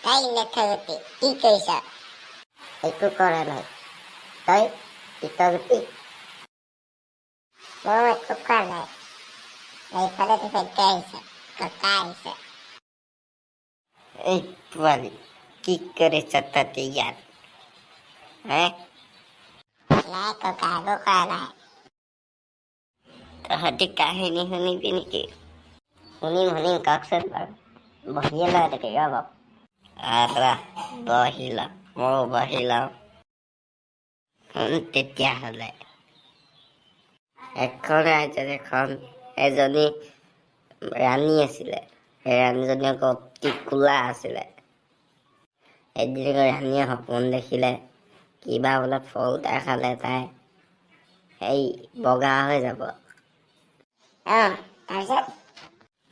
তাই নেথাগতি কি কৰিছ? একো কৰা নাই। তই পিতগতি? মই একো কৰা নাই। এইফালে সত্য আহিছে, ককা আহিছে। এই পোৱালি কি কৰিছ তহঁতি ইয়াত? নাই ককা, একো কৰা নাই। তহঁতি কাহিনী শুনিবি নেকি? শুনিম কওকচোন বাৰু। বহিয়ে লয় তাকে ৰ'ব। আৰা বহি ল, ময়ো বহি লওঁ। শুন তেতিয়াহ'লে। এখন ৰাজ্যত এজনী ৰাণী আছিলে। সেই ৰাণীজনী আকৌ অতি কোলা আছিলে। এদিন ৰাণীয়ে সপোন দেখিলে কিবা বোলে ফল এটা খালে তাই সেই বগা হৈ যাব।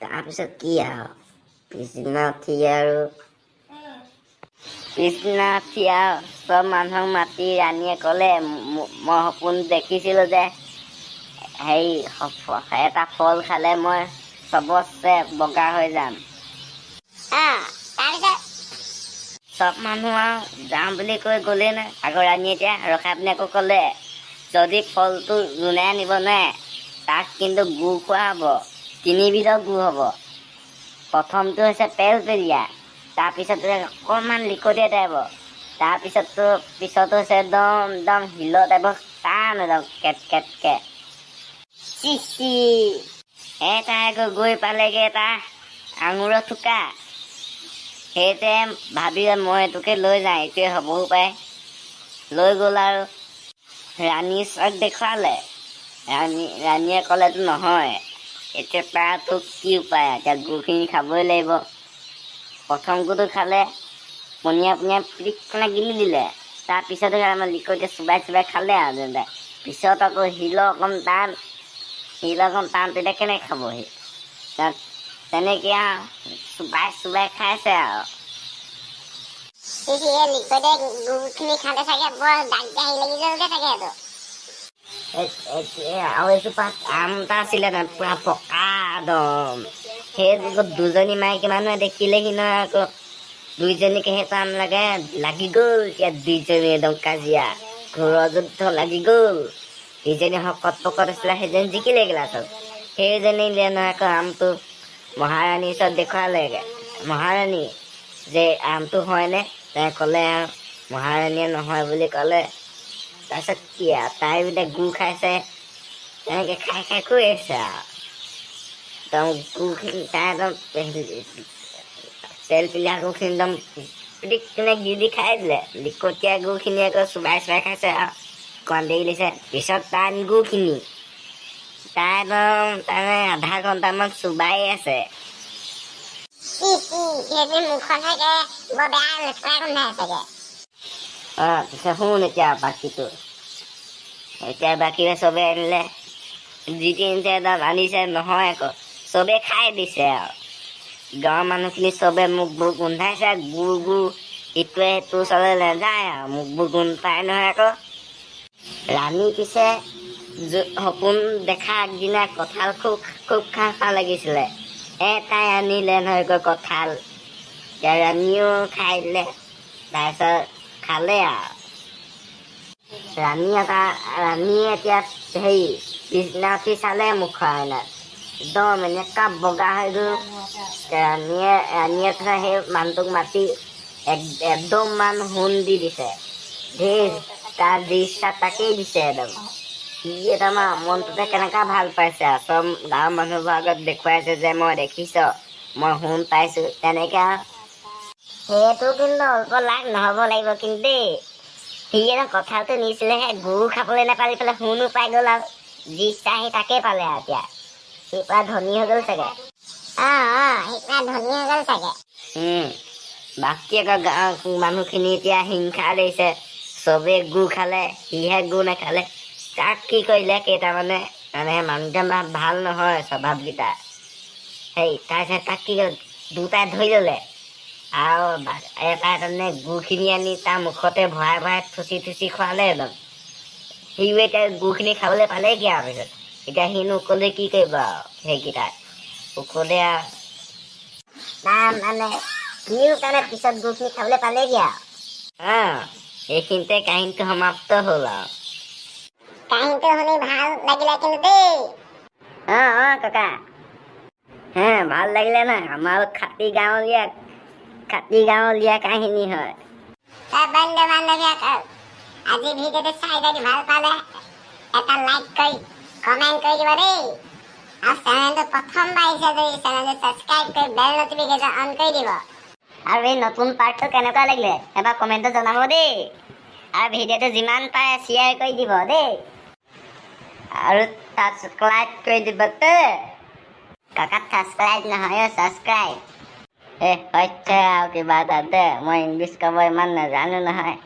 তাৰপিছত কি আৰু পিছদিনা উঠি চব মানুহক মাতি ৰাণীয়ে ক'লে মই সপোন দেখিছিলোঁ যে সেই এটা ফল খালে মই চবতছে বগা হৈ যাম। চব মানুহ আৰু যাম বুলি কৈ গ'লেই নাই। আকৌ ৰাণীয়ে এতিয়া ৰখাই পিনে আকৌ ক'লে যদি ফলটো যোনে আনিব নোৱাৰে তাক কিন্তু গুড় খোৱা হ'ব। 3 বিধৰ গুড় হ'ব। প্ৰথমটো হৈছে পেলপেলীয়া, তাৰপিছত অকণমান লিকটীয়া টাইপৰ, তাৰপিছতো হৈছে একদম শিলৰ টাইপৰ টান একদম কেটকেটকে। তাই আকৌ গৈ পালেগে এটা আঙুৰৰ থোকা। সেইটোৱে ভাবিলে মই এইটোকে লৈ যাওঁ, এইটোৱে হ'বও পাৰে। লৈ গ'ল আৰু ৰাণী চাক দেখুৱালে। ৰাণীয়ে ক'লেতো নহয়, এতিয়া তাৰতো কি উপায়, এতিয়া গুড়খিনি খাবই লাগিব। প্ৰথম গুড়টো খালে পনীয়া পিৰিককেনে গিলি দিলে। তাৰপিছতে আমাৰ লিকটিয়ে চোবাই খালে আৰু যেনে। পিছত আকৌ শিলৰ অকণ টান তেতিয়া কেনেকৈ খাবহি। তেনেকৈ আৰু চোবাই খাইছে আৰু। লিকটিয়ে গুড়খিনি খালে চাগে বৰ দাগি লাগি যাবগে চাগে সেইটো। আৰু এজোপাত আম এটা আছিলে নহয়, পুৰা পকা একদম। সেই দুজনী মাইকী মানুহে দেখিলেহি নহয় আকৌ দুইজনীকে সেইটো আম লাগি গ'ল। এতিয়া দুইজনী একদম কাজিয়া, ঘৰুৱা যুদ্ধ লাগি গ'ল। ইজনী শকত পকত আছিলে, সেইজনী জিকিলে গিলাচত। সেইজনী নহয় আকৌ আমটো মহাৰাণীৰ ওচৰত দেখুৱালেগে। মহাৰাণী যে আমটো হয়নে? তাই ক'লে আৰু মহাৰাণীয়ে নহয় বুলি ক'লে। তাৰপিছত কি আৰু তাই বোলে গুড় খাইছে, তেনেকৈ খাই কৈ আছে আৰু একদম গুড়খিনি তাই একদম পেলপেলীয়া গুড়খিনি একদম পিটিককেনে গিলি খাই দিলে। লিকটীয়া গুড়খিনি আকৌ চোবাই খাইছে আৰু অকণমান দেৰি দিছে। পিছত তাৰ গুড়খিনি তাই একদম তাৰমানে আধা ঘণ্টামান চোবাই আছে। পিছত শুন এতিয়া বাকীটো। এতিয়া বাকীৰে চবে আনিলে, যি তিনিছে একদম আনিছে নহয় আকৌ চবে খাই দিছে আৰু। গাঁৱৰ মানুহখিনি চবে মুখবোৰ গোন্ধাইছে, গুড় ইটোৱে সিটোৰ ওচৰলৈ নাযায় আৰু মুখবোৰ গোন্ধাই নহয় আকৌ। ৰাণী পিছে সপোন দেখা আগদিনা কঁঠাল খুব খাওঁ লাগিছিলে। তাই আনিলে নহয় কঁঠাল। এতিয়া ৰাণীও খাই দিলে। তাৰপিছত খালে আৰু ৰাণীয়ে এতিয়া পিছদিনা উঠি চালে মুখৰ আইনাত, একদম এনেকুৱা বগা হৈ গ'ল। ৰাণীয়ে সেই মানুহটোক মাতি একদম মান সোণ দি দিছে। তাৰ যি ইচ্ছা তাকেই দিছে একদম। সি একদম মনটোতে কেনেকুৱা ভাল পাইছে আৰু চব গাঁৱৰ মানুহবোৰৰ আগত দেখুৱাইছে যে মই দেখিছ, মই সোণ পাইছোঁ তেনেকৈ। সেইটো কিন্তু অল্প লাগ নহ'ব লাগিব কিন্তু দেই। সি কঁঠালটো নিছিলেহে, গুড় খাবলৈ নাপালি পেলাই সোণো পাই গ'ল আৰু যি ইচ্ছা সি তাকেই পালে আৰু এতিয়া। সি পুৰা ধনী হৈ গ'ল চাগে। বাকী আকৌ গাঁৱৰ মানুহখিনি এতিয়া হিংসা দিছে। চবেই গুড় খালে, সিহে গুড় নাখালে। তাক কি কৰিলে কেইটামানে, মানুহজন ভাল নহয় স্বভাৱকেইটা। তাৰপিছত তাক কি কৰিলে, দুটাই ধৰি ল'লে আৰু এটাই তাৰমানে গুড়খিনি আনি তাৰ মুখতে ভৰাই থুচি খোৱালে একদম। সিও এতিয়া গুড়খিনি খাবলৈ পালেই কি আৰু পিছত। এতিয়া সিনো ক'লে কি কৰিব আৰু সেইকেইটাই ক'লে আৰু ভিউৰ কাৰণে পিছত গুখিনি খাবলৈ পালেগি আৰু এইখিনিতে কাহিনীটো সমাপ্ত হ'ল আৰু কাহিনীটো শুনি ভাল লাগিলে কিন্তু দেই ককা ভাল লাগিলে না আমাৰ খাটি গাঁৱলীয়া কাহিনী হয় বন্ধু বান্ধৱীসকল আজি ভিডিঅ'টো চাই যদি ভাল পালে এটা লাইক কৰি কমেণ্ট কৰি দিব দেই আৰু চেনেলটো প্ৰথমবাৰ আহিছে যদি চেনেলটো ছাবস্ক্ৰাইব কৰি বেল নটিফিকেশ্যন অন কৰি দিব আৰু এই নতুন পাৰ্টটো কেনেকুৱা লাগিলে এবাৰ কমেণ্টত জনাব দেই আৰু ভিডিঅ'টো যিমান পাৰে শ্বেয়াৰ কৰি দিব দেই আৰু ছাবস্ক্ৰাইব কৰি দিব কাকা ছাবস্ক্ৰাইব নহয় ছাবস্ক্ৰাইব হৈছে আৰু কিবা এটা দে মই ইংলিছ ক'ব ইমান নাজানো নহয়